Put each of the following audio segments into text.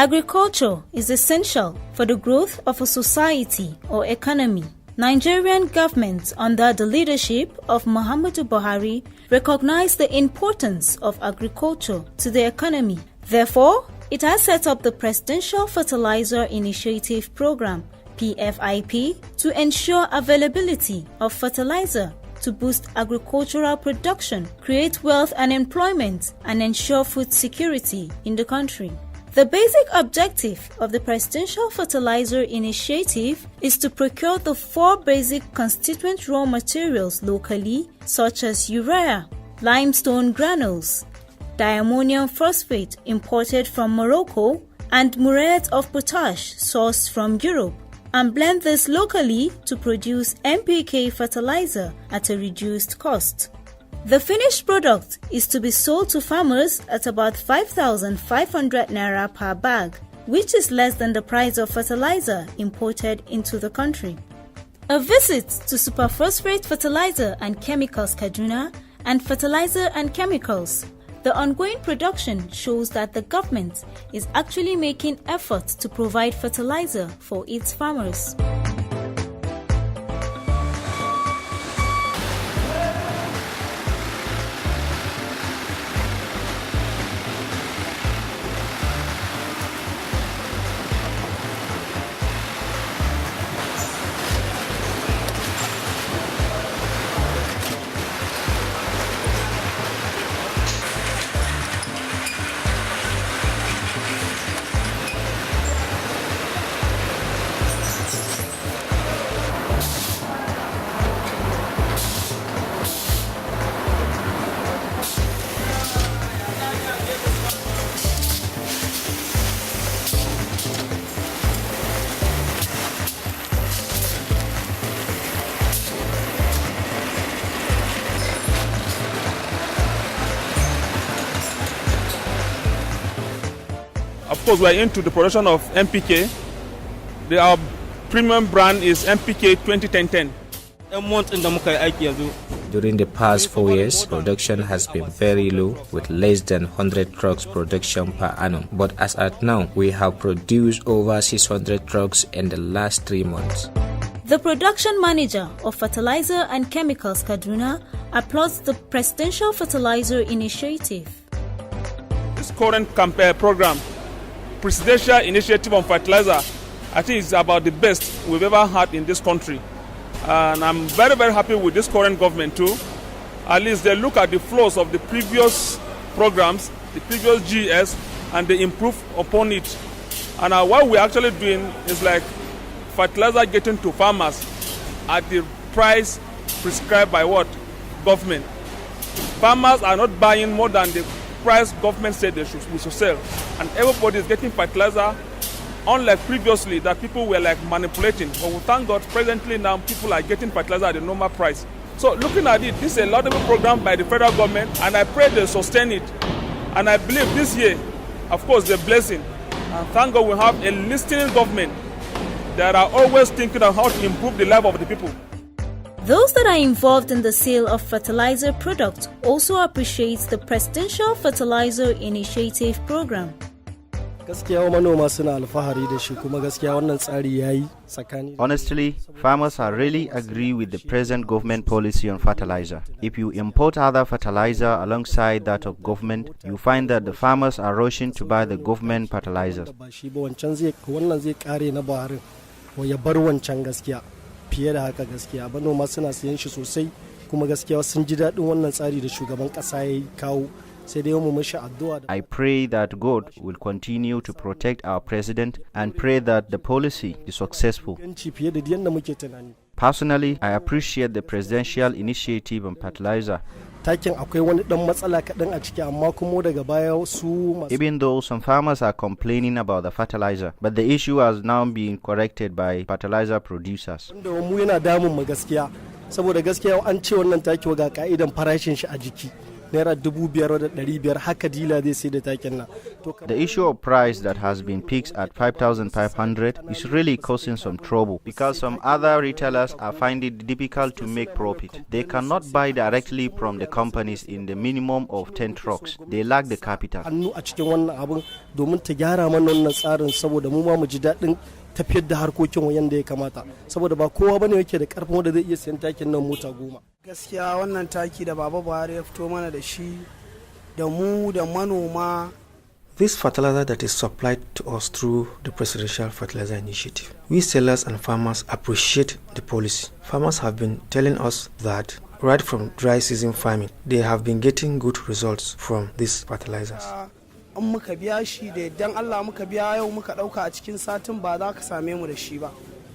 Agriculture is essential for the growth of a society or economy. Nigerian government under the leadership of Muhammadu Buhari recognize the importance of agriculture to the economy. Therefore, it has set up the Presidential Fertilizer Initiative Program (PFIP) to ensure availability of fertilizer to boost agricultural production, create wealth and employment, and ensure food security in the country. The basic objective of the Presidential Fertilizer Initiative is to procure the 4 basic constituent raw materials locally, such as urea, limestone granules, diammonium phosphate imported from Morocco, and muriate of potash sourced from Europe, and blend this locally to produce NPK fertilizer at a reduced cost. The finished product is to be sold to farmers at about 5,500 naira per bag, which is less than the price of fertilizer imported into the country. A visit to Superphosphate Fertilizer and Chemicals Kaduna and Fertilizer and Chemicals. The ongoing production shows that the government is actually making efforts to provide fertilizer for its farmers. Of course, we are into the production of NPK. Our premium brand is NPK 2010. During the past 4 years, production has been very low, with less than 100 trucks production per annum. But as at now, we have produced over 600 trucks in the last 3 months. The production manager of Fertilizer and Chemicals Kaduna applauds the Presidential Fertilizer Initiative. This current program, Presidential Initiative on Fertilizer, I think is about the best we've ever had in this country. And I'm very, very happy with this current government too. At least they look at the flaws of the previous programs, the previous GS, and they improve upon it. And what we're actually doing is like fertilizer getting to farmers at the price prescribed by what? Government. Farmers are not buying more than the price government said we should sell. And everybody is getting fertilizer, unlike previously that people were like manipulating. But we thank God presently now people are getting fertilizer at the normal price. So looking at it, this is a laudable program by the federal government, and I pray they sustain it. And I believe this year, of course, the blessing. And thank God we have a listening government that are always thinking of how to improve the life of the people. Those that are involved in the sale of fertilizer products also appreciate the Presidential Fertilizer Initiative Program. Honestly, farmers are really agree with the present government policy on fertilizer. If you import other fertilizer alongside that of government, you find that the farmers are rushing to buy the government fertilizer. Fiye da haka gaskiya manoma suna siyan shi sosai kuma gaskiya sun ji daɗin wannan tsari da shugaban ƙasa ya kawo sai dai mu mishi addu'a. I pray that God will continue to protect our president and pray that the policy is successful. Fiye da yadda muke tunani. Personally, I appreciate the presidential initiative on fertilizer. Takin akwai wani dan matsala kaɗan a ciki amma kuma daga baya su even though some farmers are complaining about the fertilizer, but the issue has now been corrected by fertilizer producers. Wanda mu yana damun mu gaskiya saboda gaskiya an ce wannan taki ga ka'idan farashin shi a jiki naira 5,500 haka dila zai sai da takin nan. The issue of price that has been fixed at 5,500 is really causing some trouble because some other retailers are finding it difficult to make profit. They cannot buy directly from the companies in the minimum of 10 trucks. They lack the capital. Hannu a cikin wannan abin domin ta gyara mana wannan tsarin saboda mu ma mu ji daɗin tafiyar da harkokin wayan da ya kamata saboda ba kowa bane yake da karfin wanda zai iya siyan takin nan mota 10. Gaskiya wannan taki da Baba Buhari ya fito mana da shi da mu da manoma. This fertilizer that is supplied to us through the Presidential Fertilizer Initiative. We sellers and farmers appreciate the policy. Farmers have been telling us that right from dry season farming, they have been getting good results from these fertilizers. An muka biya shi da idan Allah muka biya yau muka dauka a cikin satin ba za ka same mu da shi ba.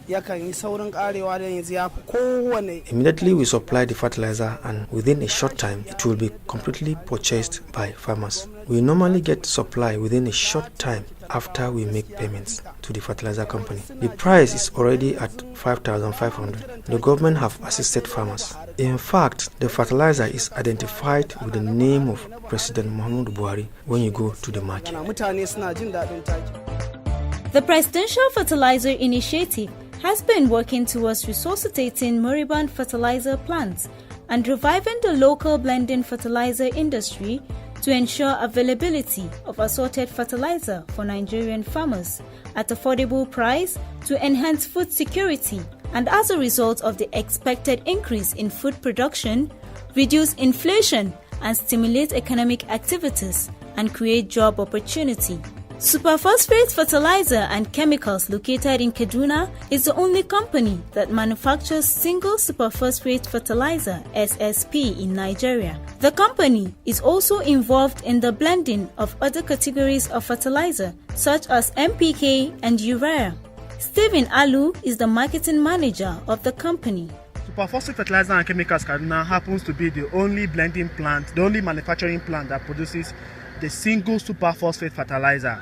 Yakan yi saurin karewa da yanzu ya fi kowane. Immediately we supply the fertilizer and within a short time it will be completely purchased by farmers. We normally get supply within a short time after we make payments to the fertilizer company. The price is already at 5,500. The government have assisted farmers. In fact, the fertilizer is identified with the name of President Muhammadu Buhari when you go to the market. The Presidential Fertilizer Initiative has been working towards resuscitating moribund fertilizer plants and reviving the local blending fertilizer industry to ensure availability of assorted fertilizer for Nigerian farmers at affordable price to enhance food security and as a result of the expected increase in food production, reduce inflation and stimulate economic activities and create job opportunity. Superphosphate Fertilizer and Chemicals located in Kaduna is the only company that manufactures single superphosphate fertilizer SSP in Nigeria. The company is also involved in the blending of other categories of fertilizer such as NPK and urea. Stephen Alu is the marketing manager of the company. Superphosphate Fertilizer and Chemicals Kaduna happens to be the only blending plant, the only manufacturing plant that produces the single superphosphate fertilizer,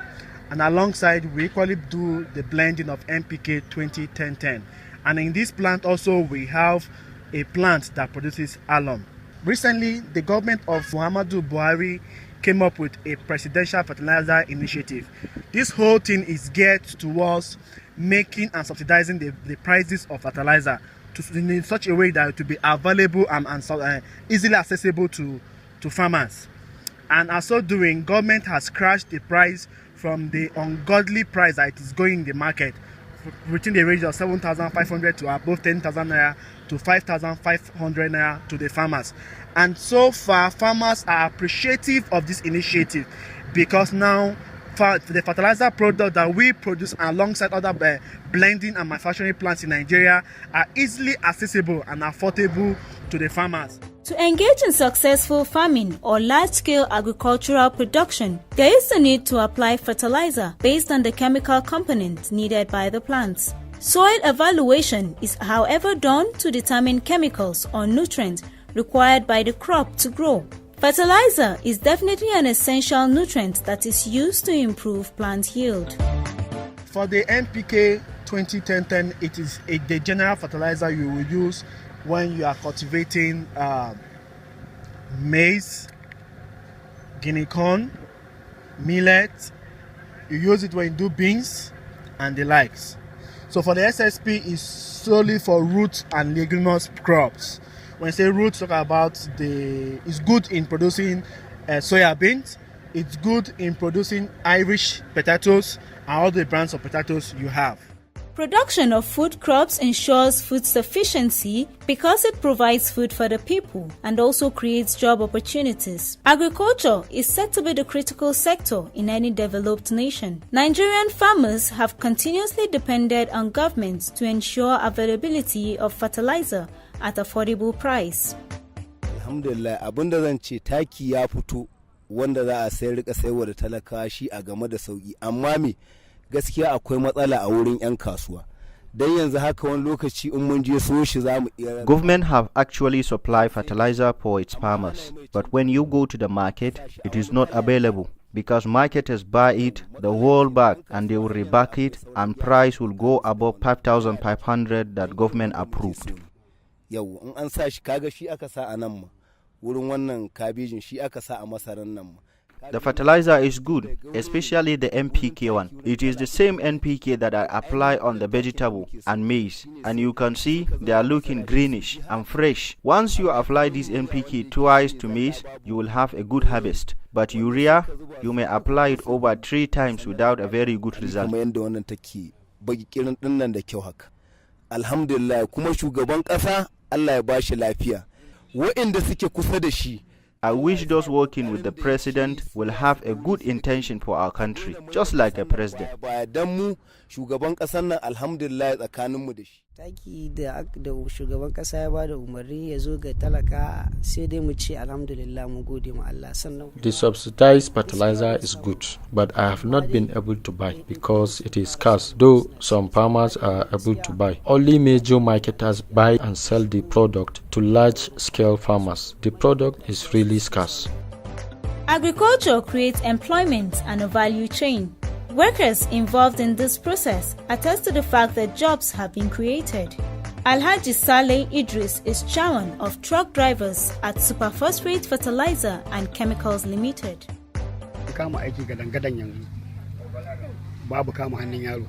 and alongside we equally do the blending of NPK 20-10-10. And in this plant also we have a plant that produces alum. Recently, the government of Muhammadu Buhari came up with a presidential fertilizer initiative. This whole thing is geared towards making and subsidizing the prices of fertilizer in such a way that it will be available and easily accessible to farmers. And as so doing, government has crashed the price from the ungodly price that it is going in the market, reaching the range of 7,500 to above 10,000 naira to 5,500 naira to the farmers. And so far, farmers are appreciative of this initiative because now the fertilizer product that we produce alongside other blending and manufacturing plants in Nigeria are easily accessible and affordable to the farmers. To engage in successful farming or large-scale agricultural production, there is a need to apply fertilizer based on the chemical components needed by the plants. Soil evaluation is, however, done to determine chemicals or nutrients required by the crop to grow. Fertilizer is definitely an essential nutrient that is used to improve plant yield. For the NPK 20-10-10, it is the general fertilizer you will use when you are cultivating maize, guinea corn, millet. You use it when you do beans and the likes. So for the SSP is solely for root and leguminous crops. When I say roots, talk about it's good in producing soya beans. It's good in producing Irish potatoes and all the brands of potatoes you have. Production of food crops ensures food sufficiency because it provides food for the people and also creates job opportunities. Agriculture is said to be the critical sector in any developed nation. Nigerian farmers have continuously depended on governments to ensure availability of fertilizer at affordable price. Alhamdulillah, abinda zan ce taki ya fito wanda za a sayar rika sayarwa da talaka shi a game da sauki, amma me gaskiya akwai matsala a wurin 'yan kasuwa. Dan yanzu haka wani lokaci in mun je so shi zamu iya. Government have actually supplied fertilizer for its farmers, but when you go to the market, it is not available because marketers buy it the whole bag and they will reback it and price will go above 5,500 that government approved. Yau in an sa shi kaga shi aka sa a nan ma wurin wannan kabejin shi aka sa a masaran nan. The fertilizer is good, especially the NPK one. It is the same NPK that I apply on the vegetable and maize, and you can see they are looking greenish and fresh. Once you apply this NPK twice to maize, you will have a good harvest. But urea, you may apply it over 3 times without a very good result. Alhamdulillah, kuma shugaban ƙasa Allah ya bashi lafiya. Waɗanda suke kusa da shi, I wish those working with the president will have a good intention for our country, just like a president. Taki da shugaban kasa ya bada umarni ya zo ga talaka sai dai mu ce alhamdulillah mu gode ma Allah sannan. The subsidized fertilizer is good, but I have not been able to buy because it is scarce, though some farmers are able to buy. Only major marketers buy and sell the product to large-scale farmers. The product is really scarce. Agriculture creates employment and a value chain. Workers involved in this process attest to the fact that jobs have been created. Alhaji Saleh Idris is chairman of truck drivers at Superphosphate Fertilizer and Chemicals Limited. Kama aiki gadan-gadan yanzu babu kama hannun yaro,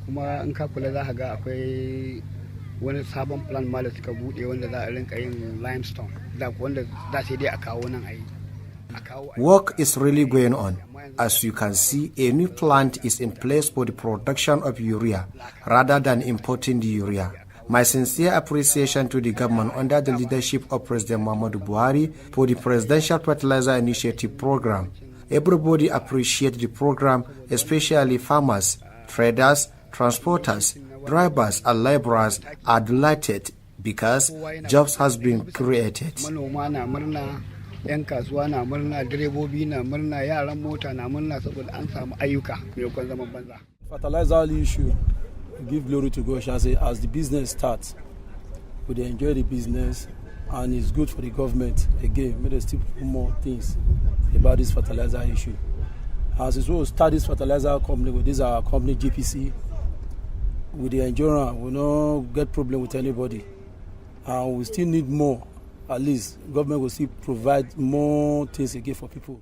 kuma in ka kula za ka ga akwai wani sabon plan ma da suka bude wanda za a rinka yin limestone da wanda za sai dai a kawo nan ayi. Work is really going on. As you can see, a new plant is in place for the production of urea rather than importing the urea. My sincere appreciation to the government under the leadership of President Muhammadu Buhari for the Presidential Fertilizer Initiative program. Everybody appreciates the program, especially farmers, traders, transporters, drivers and laborers are delighted because jobs has been created. Yan kasuwa na murna, direbobi na murna, yaran mota na murna saboda an samu ayyuka maimakon zaman banza. Fertilizer issue, give glory to God, shall say, as the business starts, we enjoy the business and it's good for the government. Again, may they still put more things about this fertilizer issue. As it will start this fertilizer company, with this our company GPC, with the enjoy, we don't get problem with anybody, and we still need more. At least government will still provide more things again for people.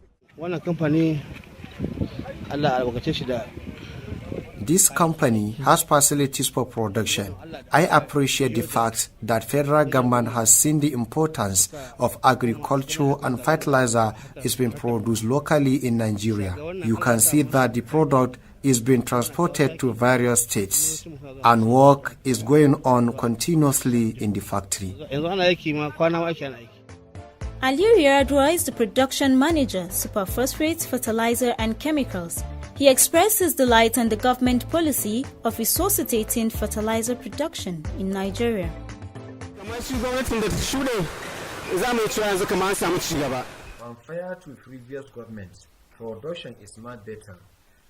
This company has facilities for production. I appreciate the fact that federal government has seen the importance of agriculture and fertilizer is being produced locally in Nigeria. You can see that the product is being transported to various states and work is going on continuously in the factory. Aliyu Yaradua is the production manager, Superphosphate Fertilizer and Chemicals. He expressed his delight on the government policy of resuscitating fertilizer production in Nigeria. Compared to previous governments, production is much better.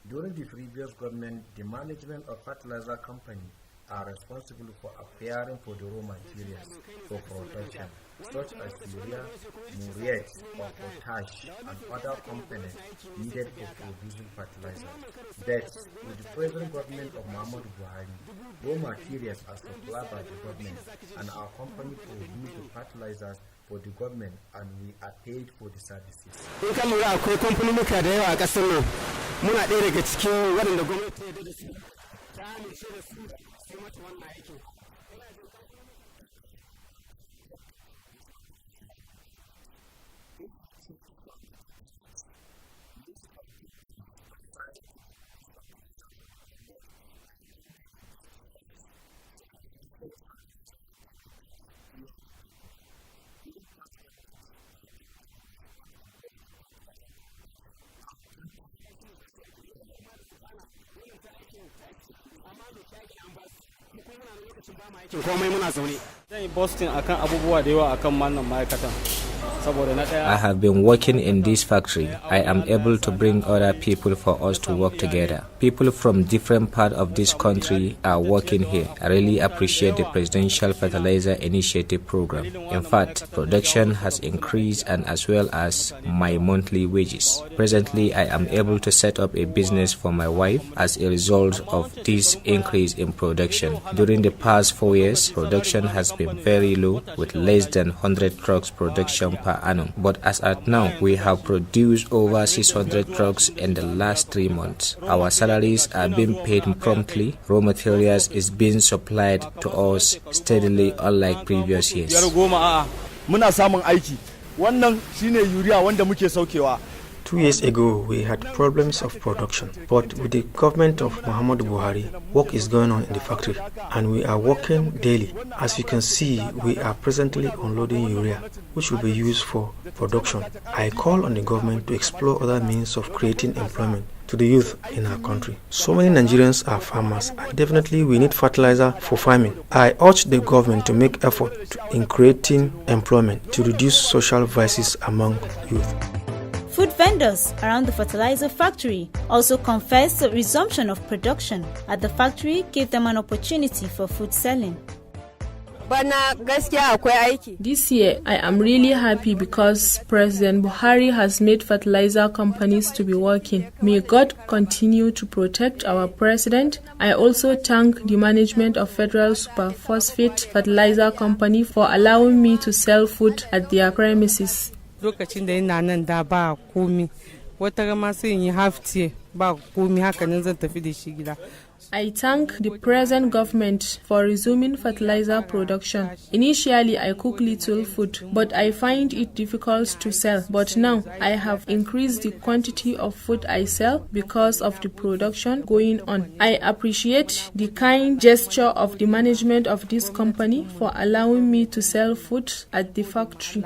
During the previous government, the management of fertilizer company are responsible for acquiring for the raw materials for production, such as urea, muriate, or potash, and other components needed for producing fertilizer. But with the present government of Muhammadu Buhari, raw materials are supplied by the government, and our company produces the fertilizers for the government, and we are paid for the services. Muna ɗaya daga cikin waɗanda gwamnati ya da su ta amince da su sai mata wannan aikin. I have been working in this factory. I am able to bring other people for us to work together People from different parts of this country are working here. I really appreciate the Presidential Fertilizer Initiative program. In fact, production has increased and as well as my monthly wages. Presently, I am able to set up a business for my wife as a result of this increase in production. During the past 4 years, production has been very low with less than 100 trucks production per annum. But as at now, we have produced over 600 trucks in the last 3 months. Our salaries are being paid promptly. Raw materials is being supplied to us steadily unlike previous years. Muna samun aiki. Wannan shine urea wanda muke saukewa. 2 years ago, we had problems of production, but with the government of Muhammadu Buhari, work is going on in the factory, and we are working daily. As you can see, we are presently unloading urea, which will be used for production. I call on the government to explore other means of creating employment to the youth in our country. So many Nigerians are farmers, and definitely we need fertilizer for farming. I urge the government to make effort in creating employment to reduce social vices among youth. Food vendors around the fertilizer factory also confessed the resumption of production at the factory gave them an opportunity for food selling. This year, I am really happy because President Buhari has made fertilizer companies to be working. May God continue to protect our president. I also thank the management of Federal Superphosphate Fertilizer Company for allowing me to sell food at their premises. Lokacin da ina nan da ba komi wata rama sai in yi haftiye ba komi haka nan zan tafi da shi gida. I thank the present government for resuming fertilizer production. Initially, I cook little food, but I find it difficult to sell. But now, I have increased the quantity of food I sell because of the production going on. I appreciate the kind gesture of the management of this company for allowing me to sell food at the factory.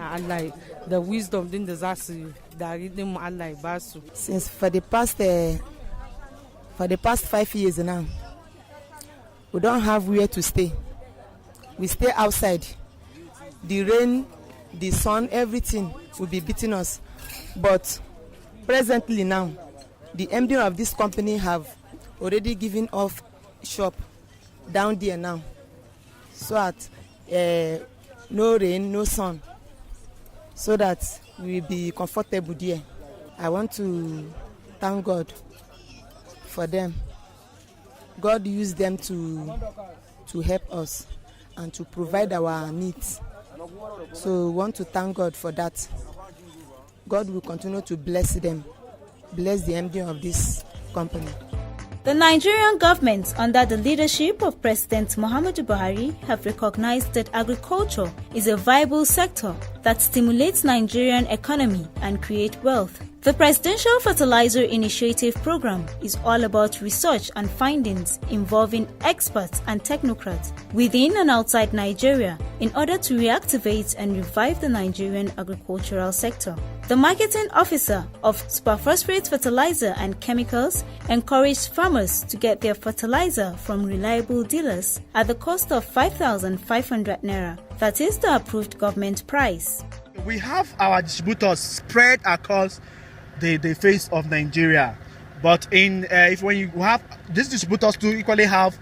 The wisdom din da za su dari din mu Allah ya ba su. Since for the past 5 years now, we don't have where to stay. We stay outside. The rain, the sun, everything will be beating us. But presently now, the MD of this company have already given off shop down there now. So that no rain, no sun. So that we will be comfortable there. I want to thank God for them. God used them to help us and to provide our needs. So we want to thank God for that. God will continue to bless them, bless the MD of this company. The Nigerian government, under the leadership of President Muhammadu Buhari, have recognized that agriculture is a viable sector that stimulates Nigerian economy and creates wealth. The Presidential Fertilizer Initiative program is all about research and findings involving experts and technocrats within and outside Nigeria in order to reactivate and revive the Nigerian agricultural sector. The marketing officer of Superphosphate Fertilizer and Chemicals encouraged farmers to get their fertilizer from reliable dealers at the cost of 5,500 naira. That is the approved government price. We have our distributors spread across the face of Nigeria, but when you have these distributors to equally have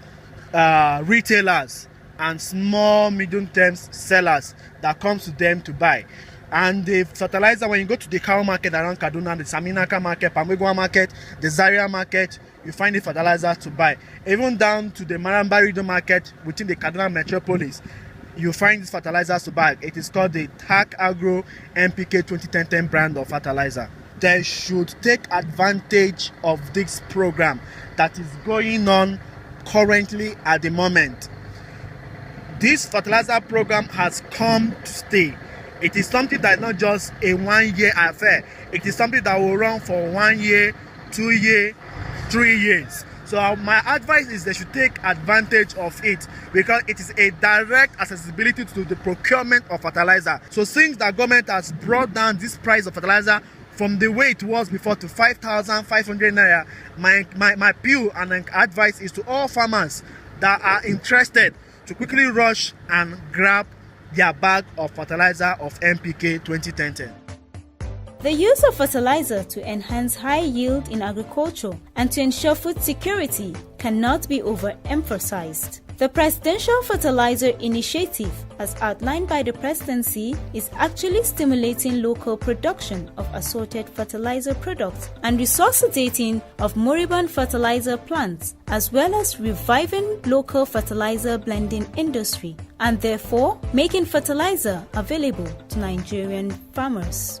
retailers and small medium-term sellers that comes to them to buy. And the fertilizer, when you go to the cow market around Kaduna, the Saminaka market, Pamegwa market, the Zaria market, you find the fertilizer to buy. Even down to the Marambarido market within the Kaduna metropolis, you find these fertilizers to buy. It is called the TAC Agro NPK 2010 brand of fertilizer. They should take advantage of this program that is going on currently at the moment. This fertilizer program has come to stay. It is something that is not just a 1 year affair. It is something that will run for 1 year, 2 years, 3 years. So my advice is they should take advantage of it because it is a direct accessibility to the procurement of fertilizer. So since the government has brought down this price of fertilizer from the way it was before to 5,500 naira, my appeal and advice is to all farmers that are interested to quickly rush and grab their bag of fertilizer of NPK 2010. The use of fertilizer to enhance high yield in agriculture and to ensure food security cannot be overemphasized. The Presidential Fertilizer Initiative, as outlined by the Presidency, is actually stimulating local production of assorted fertilizer products and resuscitating of moribund fertilizer plants, as well as reviving local fertilizer blending industry, and therefore making fertilizer available to Nigerian farmers.